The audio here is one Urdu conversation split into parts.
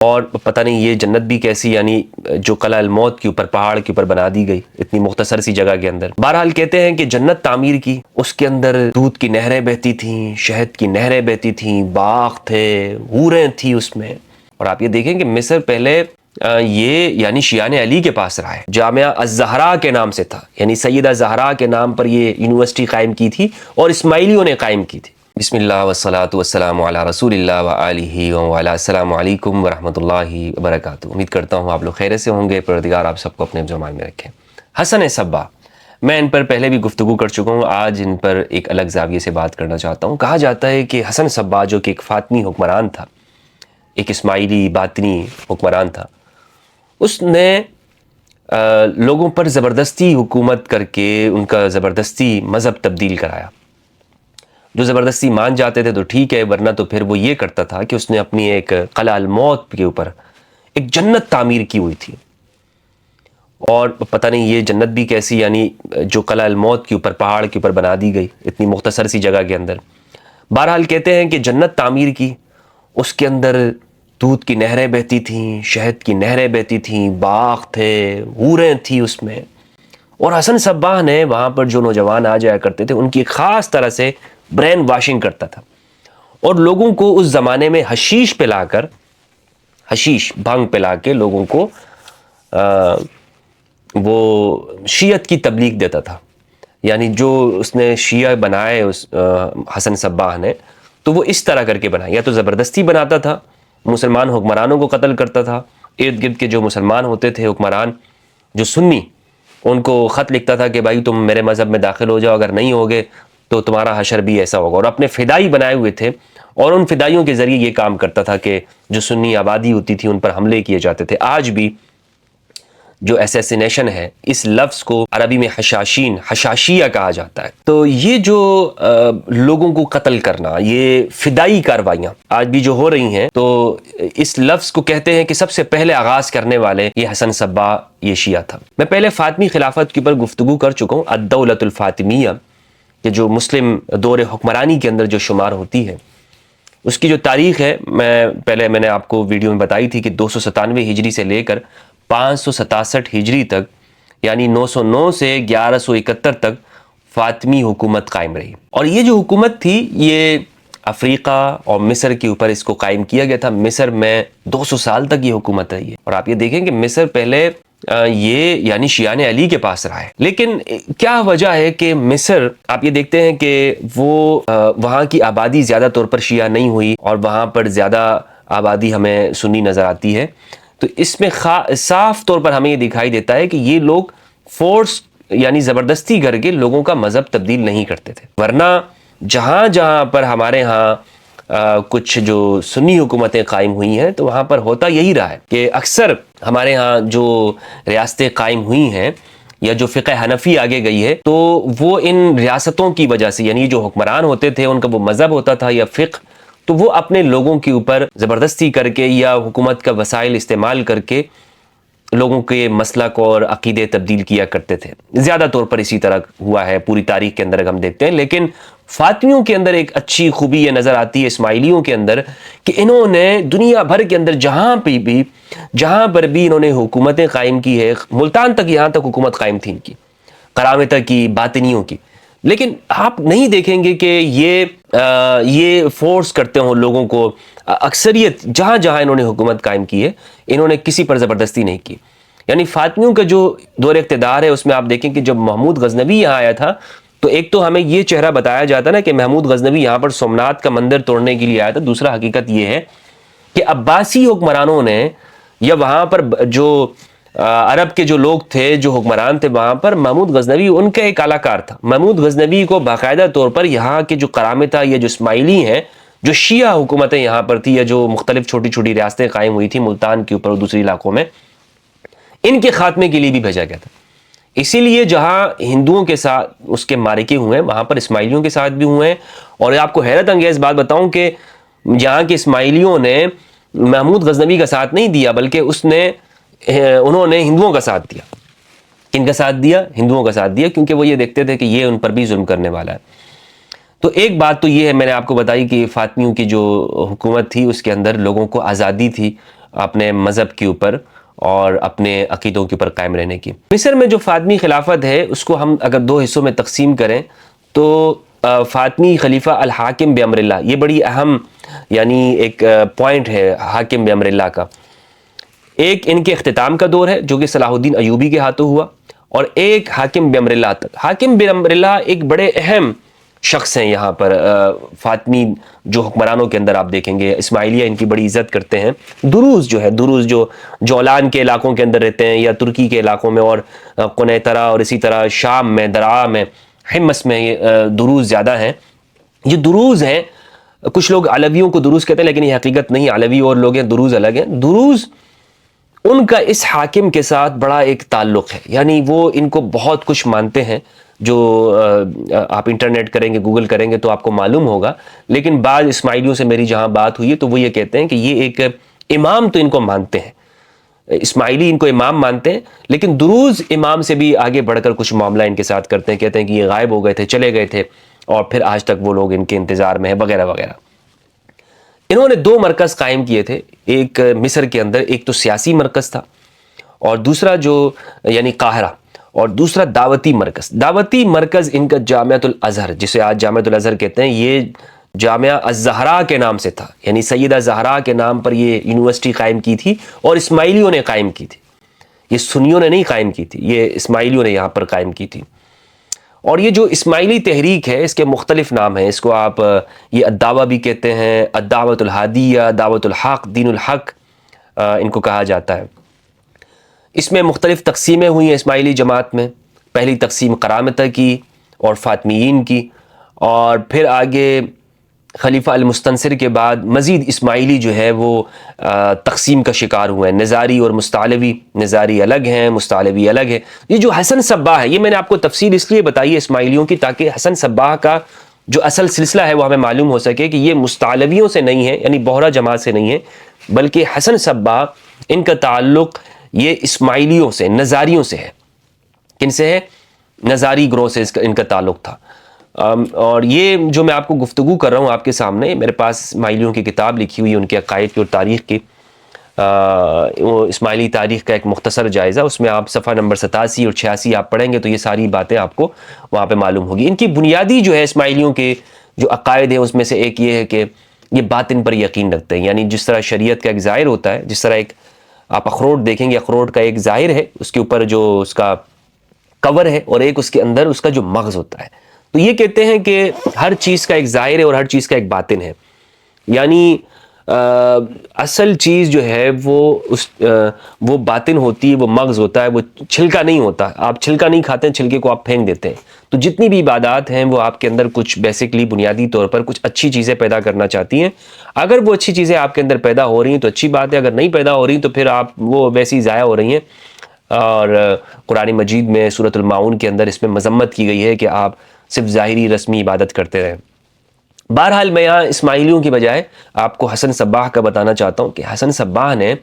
اور پتہ نہیں یہ جنت بھی کیسی، یعنی جو قلعہ الموت کے اوپر پہاڑ کے اوپر بنا دی گئی اتنی مختصر سی جگہ کے اندر۔ بہرحال کہتے ہیں کہ جنت تعمیر کی، اس کے اندر دودھ کی نہریں بہتی تھیں، شہد کی نہریں بہتی تھیں، باغ تھے، حوریں تھیں اس میں۔ اور آپ یہ دیکھیں کہ مصر پہلے یہ یعنی شیعان علی کے پاس رہا ہے، جامعہ الزہرا کے نام سے تھا، یعنی سیدہ زہرا کے نام پر یہ یونیورسٹی قائم کی تھی اور اسماعیلیوں نے قائم کی تھی۔ بسم اللہ والصلاة والسلام علی رسول اللہ وآلہ وعلی السلام علیکم ورحمۃ اللہ وبرکاتہ۔ امید کرتا ہوں آپ لوگ خیر سے ہوں گے، پروردگار آپ سب کو اپنے زمان میں رکھیں۔ حسن صبا، میں ان پر پہلے بھی گفتگو کر چکا ہوں، آج ان پر ایک الگ زاویے سے بات کرنا چاہتا ہوں۔ کہا جاتا ہے کہ حسن صبا جو کہ ایک فاطمی حکمران تھا، ایک اسماعیلی باطنی حکمران تھا، اس نے لوگوں پر زبردستی حکومت کر کے ان کا زبردستی مذہب تبدیل کرایا۔ جو زبردستی مان جاتے تھے تو ٹھیک ہے، ورنہ تو پھر وہ یہ کرتا تھا کہ اس نے اپنی ایک قلعہ الموت کے اوپر ایک جنت تعمیر کی ہوئی تھی، اور پتہ نہیں یہ جنت بھی کیسی، یعنی جو قلعہ الموت کے اوپر پہاڑ کے اوپر بنا دی گئی اتنی مختصر سی جگہ کے اندر۔ بہرحال کہتے ہیں کہ جنت تعمیر کی، اس کے اندر دودھ کی نہریں بہتی تھیں، شہد کی نہریں بہتی تھیں، باغ تھے، حوریں تھیں اس میں۔ اور حسن صباح نے وہاں پر جو نوجوان آ جایا کرتے تھے ان کی خاص طرح سے برین واشنگ کرتا تھا، اور لوگوں کو اس زمانے میں حشیش پلا کر، حشیش بھنگ پلا کے لوگوں کو وہ شیعت کی تبلیغ دیتا تھا۔ یعنی جو اس نے شیعہ بنائے اس حسن صباح نے، تو وہ اس طرح کر کے بنائے، یا تو زبردستی بناتا تھا، مسلمان حکمرانوں کو قتل کرتا تھا، ارد گرد کے جو مسلمان ہوتے تھے حکمران جو سنی، ان کو خط لکھتا تھا کہ بھائی تم میرے مذہب میں داخل ہو جاؤ، اگر نہیں ہوگے تو تمہارا حشر بھی ایسا ہوگا۔ اور اپنے فدائی بنائے ہوئے تھے، اور ان فدائیوں کے ذریعے یہ کام کرتا تھا کہ جو سنی آبادی ہوتی تھی ان پر حملے کیے جاتے تھے۔ آج بھی جو ایسیسینیشن ہے، اس لفظ کو عربی میں حشاشین، حشاشیہ کہا جاتا ہے۔ تو یہ جو لوگوں کو قتل کرنا، یہ فدائی کاروائیاں آج بھی جو ہو رہی ہیں، تو اس لفظ کو کہتے ہیں کہ سب سے پہلے آغاز کرنے والے یہ حسن صباح، یہ شیعہ تھا۔ میں پہلے فاطمی خلافت کے اوپر گفتگو کر چکا ہوں، الدولۃ الفاطمیہ، کہ جو مسلم دور حکمرانی کے اندر جو شمار ہوتی ہے، اس کی جو تاریخ ہے، میں نے آپ کو ویڈیو میں بتائی تھی کہ 297 ہجری سے لے کر 567 ہجری تک، یعنی 909 سے 1171 تک فاطمی حکومت قائم رہی۔ اور یہ جو حکومت تھی، یہ افریقہ اور مصر کے اوپر اس کو قائم کیا گیا تھا۔ مصر میں 200 سال تک یہ حکومت رہی ہے، اور آپ یہ دیکھیں کہ مصر پہلے یہ یعنی شیعان علی کے پاس رہا ہے۔ لیکن کیا وجہ ہے کہ مصر، آپ یہ دیکھتے ہیں کہ وہاں کی آبادی زیادہ طور پر شیعہ نہیں ہوئی، اور وہاں پر زیادہ آبادی ہمیں سنی نظر آتی ہے۔ تو اس میں صاف طور پر ہمیں یہ دکھائی دیتا ہے کہ یہ لوگ فورس یعنی زبردستی کر کے لوگوں کا مذہب تبدیل نہیں کرتے تھے، ورنہ جہاں جہاں پر ہمارے ہاں کچھ جو سنی حکومتیں قائم ہوئی ہیں، تو وہاں پر ہوتا یہی رہا ہے کہ اکثر ہمارے ہاں جو ریاستیں قائم ہوئی ہیں، یا جو فقہ حنفی آگے گئی ہے، تو وہ ان ریاستوں کی وجہ سے، یعنی جو حکمران ہوتے تھے ان کا وہ مذہب ہوتا تھا یا فقہ، تو وہ اپنے لوگوں کے اوپر زبردستی کر کے یا حکومت کا وسائل استعمال کر کے لوگوں کے مسلک اور عقیدے تبدیل کیا کرتے تھے۔ زیادہ طور پر اسی طرح ہوا ہے پوری تاریخ کے اندر ہم دیکھتے ہیں۔ لیکن فاطمیوں کے اندر ایک اچھی خوبی یہ نظر آتی ہے، اسماعیلیوں کے اندر، کہ انہوں نے دنیا بھر کے اندر جہاں پر بھی انہوں نے حکومتیں قائم کی ہے، ملتان تک یہاں تک حکومت قائم تھی ان کی، قرامطہ کی، باطنیوں کی، لیکن آپ نہیں دیکھیں گے کہ یہ فورس کرتے ہوں لوگوں کو۔ اکثریت جہاں جہاں انہوں نے حکومت قائم کی ہے، انہوں نے کسی پر زبردستی نہیں کی۔ یعنی فاطمیوں کا جو دور اقتدار ہے، اس میں آپ دیکھیں کہ جب محمود غزنوی یہاں آیا تھا، تو ایک تو ہمیں یہ چہرہ بتایا جاتا نا کہ محمود غزنوی یہاں پر سومنات کا مندر توڑنے کے لیے آیا تھا۔ دوسرا حقیقت یہ ہے کہ عباسی حکمرانوں نے، یا وہاں پر جو عرب کے جو لوگ تھے، جو حکمران تھے وہاں پر، محمود غزنوی ان کا ایک اعلیٰ کار تھا۔ محمود غزنوی کو باقاعدہ طور پر یہاں کے جو قرامطہ یا جو اسماعیلی ہیں، جو شیعہ حکومتیں یہاں پر تھی، یا جو مختلف چھوٹی چھوٹی ریاستیں قائم ہوئی تھیں ملتان کے اوپر اور دوسری علاقوں میں، ان کے خاتمے کے لیے بھی بھیجا گیا تھا۔ اسی لیے جہاں ہندوؤں کے ساتھ اس کے معرکے ہوئے ہیں، وہاں پر اسماعیلیوں کے ساتھ بھی ہوئے ہیں۔ اور آپ کو حیرت انگیز بات بتاؤں کہ یہاں کے اسماعیلیوں نے محمود غزنوی کا ساتھ نہیں دیا، بلکہ انہوں نے ہندوؤں کا ساتھ دیا۔ کن کا ساتھ دیا؟ ہندوؤں کا ساتھ دیا، کیونکہ وہ یہ دیکھتے تھے کہ یہ ان پر بھی ظلم کرنے والا ہے۔ تو ایک بات تو یہ ہے، میں نے آپ کو بتائی کہ فاطمیوں کی جو حکومت تھی اس کے اندر لوگوں کو آزادی تھی، اپنے مذہب کے اوپر اور اپنے عقیدوں کے اوپر قائم رہنے کی. مصر میں جو فاطمی خلافت ہے اس کو ہم اگر دو حصوں میں تقسیم کریں تو فاطمی خلیفہ الحاکم بامر اللہ، یہ بڑی اہم یعنی ایک پوائنٹ ہے حاکم بامر اللہ کا. ایک ان کے اختتام کا دور ہے جو کہ صلاح الدین ایوبی کے ہاتھوں ہوا، اور ایک حاکم بامر اللہ تک. حاکم بامر اللہ ایک بڑے اہم شخص ہیں یہاں پر فاطمی جو حکمرانوں کے اندر. آپ دیکھیں گے اسماعیلیہ ان کی بڑی عزت کرتے ہیں. دروز جو ہے، دروز جو جولان کے علاقوں کے اندر رہتے ہیں یا ترکی کے علاقوں میں، اور قنیطرہ اور اسی طرح شام میں، درعا میں، حمص میں یہ دروز زیادہ ہیں. یہ دروز ہیں، کچھ لوگ علویوں کو دروز کہتے ہیں لیکن یہ حقیقت نہیں، علوی اور لوگ ہیں، دروز الگ ہیں. دروز ان کا اس حاکم کے ساتھ بڑا ایک تعلق ہے، یعنی وہ ان کو بہت کچھ مانتے ہیں. جو آپ انٹرنیٹ کریں گے، گوگل کریں گے تو آپ کو معلوم ہوگا. لیکن بعض اسماعیلیوں سے میری جہاں بات ہوئی ہے تو وہ یہ کہتے ہیں کہ یہ ایک امام تو ان کو مانتے ہیں، اسماعیلی ان کو امام مانتے ہیں، لیکن دروز امام سے بھی آگے بڑھ کر کچھ معاملہ ان کے ساتھ کرتے ہیں. کہتے ہیں کہ یہ غائب ہو گئے تھے، چلے گئے تھے، اور پھر آج تک وہ لوگ ان کے انتظار میں ہیں وغیرہ وغیرہ. انہوں نے دو مرکز قائم کیے تھے ایک مصر کے اندر. ایک تو سیاسی مرکز تھا اور دوسرا جو یعنی قاہرہ، اور دوسرا دعوتی مرکز. دعوتی مرکز ان کا جامعۃ الازہر، جسے آج جامعۃ الازہر کہتے ہیں، یہ جامعہ الزہرا کے نام سے تھا، یعنی سیدہ زہرا کے نام پر یہ یونیورسٹی قائم کی تھی اور اسماعیلیوں نے قائم کی تھی. یہ سنیوں نے نہیں قائم کی تھی، یہ اسماعیلیوں نے یہاں پر قائم کی تھی. اور یہ جو اسماعیلی تحریک ہے اس کے مختلف نام ہیں. اس کو آپ یہ الدعوہ بھی کہتے ہیں، الدعوۃ الہادیہ، دعوت الحق، دین الحق ان کو کہا جاتا ہے. اس میں مختلف تقسیمیں ہوئی ہیں اسماعیلی جماعت میں. پہلی تقسیم قرامطہ کی اور فاطمیین کی، اور پھر آگے خلیفہ المستنصر کے بعد مزید اسماعیلی جو ہے وہ تقسیم کا شکار ہوئے ہیں. نظاری اور مستعلوی، نظاری الگ ہیں، مستعلوی الگ ہے. یہ جو حسن صباح ہے، یہ میں نے آپ کو تفصیل اس لیے بتائی ہے اسماعیلیوں کی تاکہ حسن صباح کا جو اصل سلسلہ ہے وہ ہمیں معلوم ہو سکے کہ یہ مستعلویوں سے نہیں ہے، یعنی بہرہ جماعت سے نہیں ہے، بلکہ حسن صباح ان کا تعلق یہ اسماعیلیوں سے، نظاریوں سے ہے. کن سے ہے؟ نظاری گروہ سے ان کا تعلق تھا. اور یہ جو میں آپ کو گفتگو کر رہا ہوں آپ کے سامنے، میرے پاس اسماعیلیوں کی کتاب لکھی ہوئی ہے ان کے عقائد کی اور تاریخ کی. وہ اسماعیلی تاریخ کا ایک مختصر جائزہ، اس میں آپ صفحہ نمبر 87 اور 86 آپ پڑھیں گے تو یہ ساری باتیں آپ کو وہاں پہ معلوم ہوگی. ان کی بنیادی جو ہے اسماعیلیوں کے جو عقائد ہیں اس میں سے ایک یہ ہے کہ یہ باطن پر یقین رکھتے ہیں. یعنی جس طرح شریعت کا ایک ظاہر ہوتا ہے، جس طرح ایک آپ اخروٹ دیکھیں گے، اخروٹ کا ایک ظاہر ہے، اس کے اوپر جو اس کا کور ہے، اور ایک اس کے اندر اس کا جو مغز ہوتا ہے. تو یہ کہتے ہیں کہ ہر چیز کا ایک ظاہر ہے اور ہر چیز کا ایک باطن ہے. یعنی اصل چیز جو ہے وہ باطن ہوتی ہے، وہ مغز ہوتا ہے، وہ چھلکا نہیں ہوتا. آپ چھلکا نہیں کھاتے ہیں، چھلکے کو آپ پھینک دیتے ہیں. تو جتنی بھی عبادات ہیں وہ آپ کے اندر کچھ بیسکلی بنیادی طور پر کچھ اچھی چیزیں پیدا کرنا چاہتی ہیں. اگر وہ اچھی چیزیں آپ کے اندر پیدا ہو رہی ہیں تو اچھی بات ہے، اگر نہیں پیدا ہو رہی تو پھر آپ وہ ویسی ضائع ہو رہی ہیں. اور قرآن مجید میں سورۃ الماعون کے اندر اس میں مذمت کی گئی ہے کہ آپ صرف ظاہری رسمی عبادت کرتے رہیں. بہرحال میں یہاں اسماعیلیوں کی بجائے آپ کو حسن صباح کا بتانا چاہتا ہوں کہ حسن صباح نے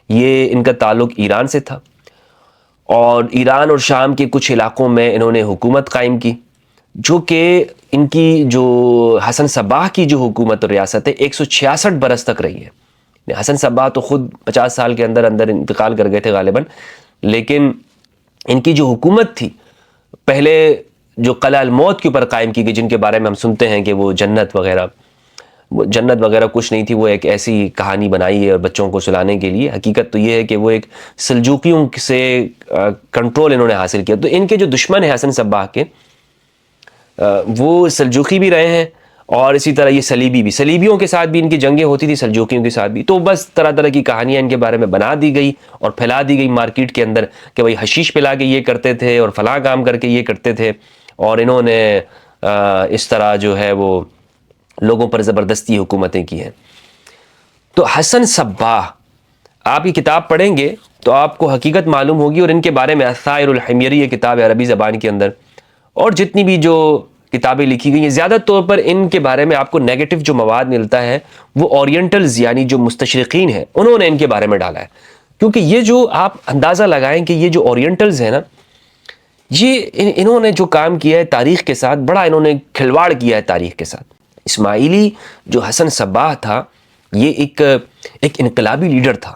یہ ان کا تعلق ایران سے تھا، اور ایران اور شام کے کچھ علاقوں میں انہوں نے حکومت قائم کی، جو کہ ان کی جو حسن صباح کی جو حکومت اور ریاست ہے 166 برس تک رہی ہے. حسن صباح تو خود 50 سال کے اندر اندر انتقال کر گئے تھے غالباً، لیکن ان کی جو حکومت تھی پہلے جو قلعہ الموت کے اوپر قائم کی گئی، جن کے بارے میں ہم سنتے ہیں کہ وہ جنت وغیرہ کچھ نہیں تھی، وہ ایک ایسی کہانی بنائی ہے بچوں کو سلانے کے لیے. حقیقت تو یہ ہے کہ وہ ایک سلجوقیوں سے کنٹرول انہوں نے حاصل کیا. تو ان کے جو دشمن ہیں حسن صباح کے، وہ سلجوقی بھی رہے ہیں، اور اسی طرح یہ صلیبیوں کے ساتھ بھی ان کی جنگیں ہوتی تھی، سلجوقیوں کے ساتھ بھی. تو بس طرح طرح کی کہانیاں ان کے بارے میں بنا دی گئی اور پھیلا دی گئی مارکیٹ کے اندر کہ بھائی حشیش پلا کے یہ کرتے تھے اور فلاں کام کر کے یہ کرتے تھے، اور انہوں نے اس طرح جو ہے وہ لوگوں پر زبردستی حکومتیں کی ہیں. تو حسن صباح آپ کی کتاب پڑھیں گے تو آپ کو حقیقت معلوم ہوگی. اور ان کے بارے میں الثائر الحمیری، یہ کتاب ہے عربی زبان کے اندر، اور جتنی بھی جو کتابیں لکھی گئی ہیں زیادہ طور پر ان کے بارے میں آپ کو نیگیٹو جو مواد ملتا ہے وہ اورینٹلز یعنی جو مستشرقین ہیں انہوں نے ان کے بارے میں ڈالا ہے. کیونکہ یہ جو آپ اندازہ لگائیں کہ یہ جو اورینٹلز ہیں نا، یہ انہوں نے جو کام کیا ہے تاریخ کے ساتھ، بڑا انہوں نے کھلواڑ کیا ہے تاریخ کے ساتھ. اسماعیلی جو حسن صباح تھا یہ ایک انقلابی لیڈر تھا،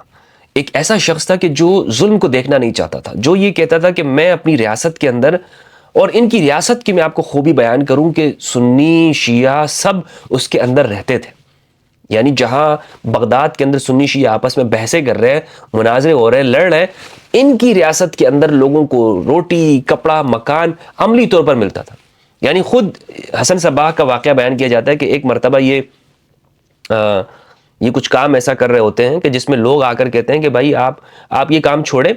ایک ایسا شخص تھا کہ جو ظلم کو دیکھنا نہیں چاہتا تھا، جو یہ کہتا تھا کہ میں اپنی ریاست کے اندر، اور ان کی ریاست کی میں آپ کو خوبی بیان کروں کہ سنی شیعہ سب اس کے اندر رہتے تھے. یعنی جہاں بغداد کے اندر سنی شیعہ آپس میں بحثیں کر رہے ہیں، مناظرے ہو رہے ہیں، لڑ رہے ہیں، ان کی ریاست کے اندر لوگوں کو روٹی، کپڑا، مکان عملی طور پر ملتا تھا. یعنی خود حسن صباح کا واقعہ بیان کیا جاتا ہے کہ ایک مرتبہ یہ کچھ کام ایسا کر رہے ہوتے ہیں کہ جس میں لوگ آ کر کہتے ہیں کہ بھائی آپ یہ کام چھوڑیں،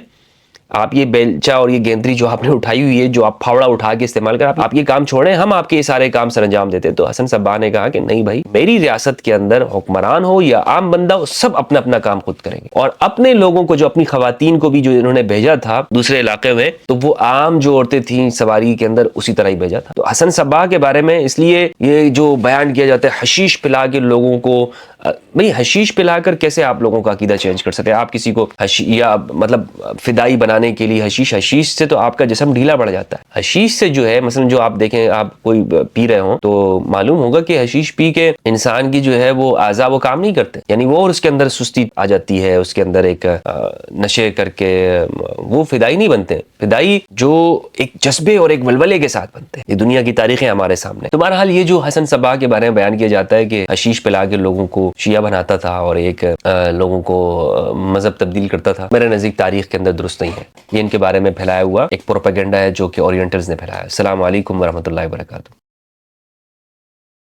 آپ یہ بیلچہ اور یہ گیندری جو آپ نے اٹھائی ہوئی ہے، جو آپ پھاوڑا اٹھا کے استعمال کر، آپ یہ کام چھوڑیں، ہم آپ کے یہ سارے کام سر انجام دیتے ہیں. تو حسن صباح نے کہا کہ نہیں بھائی، میری ریاست کے اندر حکمران ہو یا عام بندہ ہو، سب اپنا اپنا کام خود کریں گے. اور اپنے لوگوں کو، جو اپنی خواتین کو بھی جو انہوں نے بھیجا تھا دوسرے علاقے میں، تو وہ عام جو عورتیں تھیں سواری کے اندر اسی طرح ہی بھیجا تھا. تو حسن صباح کے بارے میں اس لیے یہ جو بیان کیا جاتا ہے حشیش پلا کے لوگوں کو، بھئی حشیش پلا کر کیسے آپ لوگوں کا عقیدہ چینج کر سکتے ہیں؟ آپ کسی کو یا مطلب فدائی بنانے کے لیے حشیش سے تو آپ کا جسم ڈھیلا پڑ جاتا ہے. حشیش سے جو ہے، مثلا جو آپ دیکھیں، آپ کوئی پی رہے ہوں تو معلوم ہوگا کہ حشیش پی کے انسان کی جو ہے وہ اعضاء وہ کام نہیں کرتے، یعنی وہ اور اس کے اندر سستی آ جاتی ہے، اس کے اندر ایک نشے کر کے وہ فدائی نہیں بنتے. فدائی جو ایک جذبے اور ایک ولولے کے ساتھ بنتے ہیں. یہ دنیا کی تاریخیں ہمارے سامنے. تو بہرحال یہ جو حسن صباح کے بارے میں بیان کیا جاتا ہے کہ حشیش پلا کے لوگوں کو شیعہ بناتا تھا اور ایک لوگوں کو مذہب تبدیل کرتا تھا، میرے نزدیک تاریخ کے اندر درست نہیں ہے. یہ ان کے بارے میں پھیلایا ہوا ایک پروپیگنڈا ہے جو کہ اورینٹلز نے پھیلایا. السلام علیکم ورحمۃ اللہ وبرکاتہ.